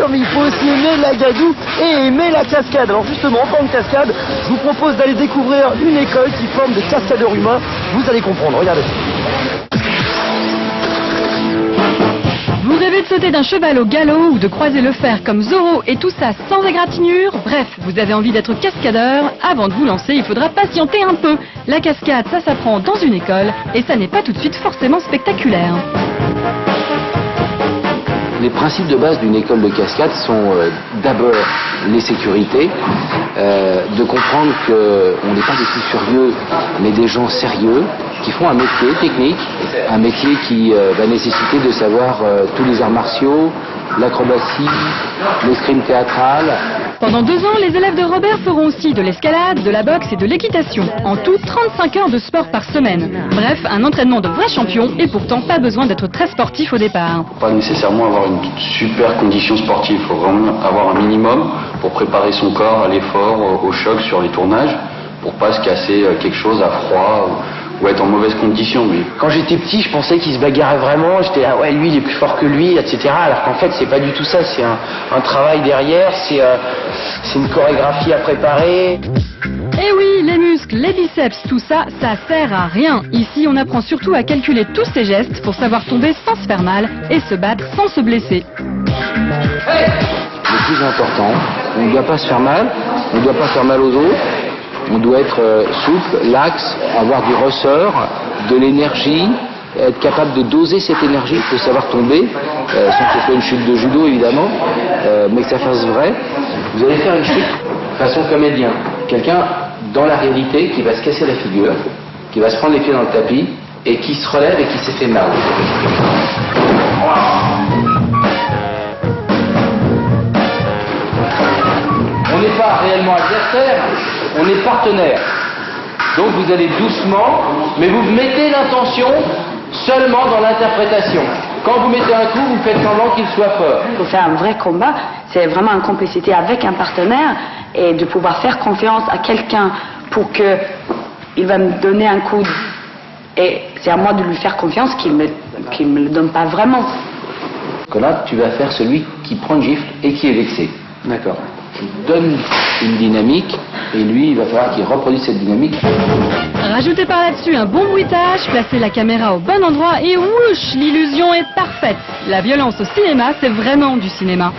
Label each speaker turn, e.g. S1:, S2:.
S1: sûr, mais il faut aussi aimer la gadoue et aimer la cascade. Alors justement, en parlant de cascade, je vous propose d'aller découvrir une école qui forme des cascadeurs humains. Vous allez comprendre, regardez.
S2: Vous rêvez de sauter d'un cheval au galop ou de croiser le fer comme Zorro et tout ça sans égratignure? Bref, vous avez envie d'être cascadeur? Avant de vous lancer, il faudra patienter un peu. La cascade, ça s'apprend dans une école et ça n'est pas tout de suite forcément spectaculaire.
S3: Les principes de base d'une école de cascade sont d'abord les sécurités, de comprendre qu'on n'est pas des petits furieux, mais des gens sérieux qui font un métier technique, un métier qui va nécessiter de savoir tous les arts martiaux, l'acrobatie, l'escrime théâtrale.
S2: Pendant 2 ans, les élèves de Robert feront aussi de l'escalade, de la boxe et de l'équitation. En tout, 35 heures de sport par semaine. Bref, un entraînement de vrai champion et pourtant pas besoin d'être très sportif au départ.
S4: Pas nécessairement avoir une super condition sportive, il faut vraiment avoir un minimum pour préparer son corps à l'effort, au choc sur les tournages, pour pas se casser quelque chose à froid ou être en mauvaise condition. Mais
S1: Quand j'étais petit, je pensais qu'il se bagarrait vraiment, j'étais là, ouais, lui il est plus fort que lui, etc. Alors qu'en fait, c'est pas du tout ça, c'est un travail derrière, c'est une chorégraphie à préparer.
S2: Eh oui, les muscles, les biceps, tout ça, ça sert à rien. Ici, on apprend surtout à calculer tous ces gestes pour savoir tomber sans se faire mal et se battre sans se blesser.
S3: Le plus important, on ne doit pas se faire mal, on ne doit pas faire mal aux autres, on doit être souple, laxe, avoir du ressort, de l'énergie, être capable de doser cette énergie, il faut savoir tomber, sans que ce soit une chute de judo évidemment, mais que ça fasse vrai. Vous allez faire une chute façon comédien, quelqu'un dans la réalité qui va se casser la figure, qui va se prendre les pieds dans le tapis et qui se relève et qui s'est fait mal. On n'est pas réellement adversaire, on est partenaire. Donc vous allez doucement, mais vous mettez l'intention seulement dans l'interprétation. Quand vous mettez un coup, vous faites semblant qu'il soit fort.
S5: Pour faire un vrai combat, c'est vraiment une complicité avec un partenaire et de pouvoir faire confiance à quelqu'un pour qu'il va me donner un coup. Et c'est à moi de lui faire confiance qu'il me le donne pas vraiment.
S3: Que là, tu vas faire celui qui prend une gifle et qui est vexé. D'accord. Tu donnes une dynamique et lui, il va falloir qu'il reproduise cette dynamique.
S2: Rajoutez par là-dessus un bon bruitage, placez la caméra au bon endroit et whoosh, l'illusion est parfaite. La violence au cinéma, c'est vraiment du cinéma.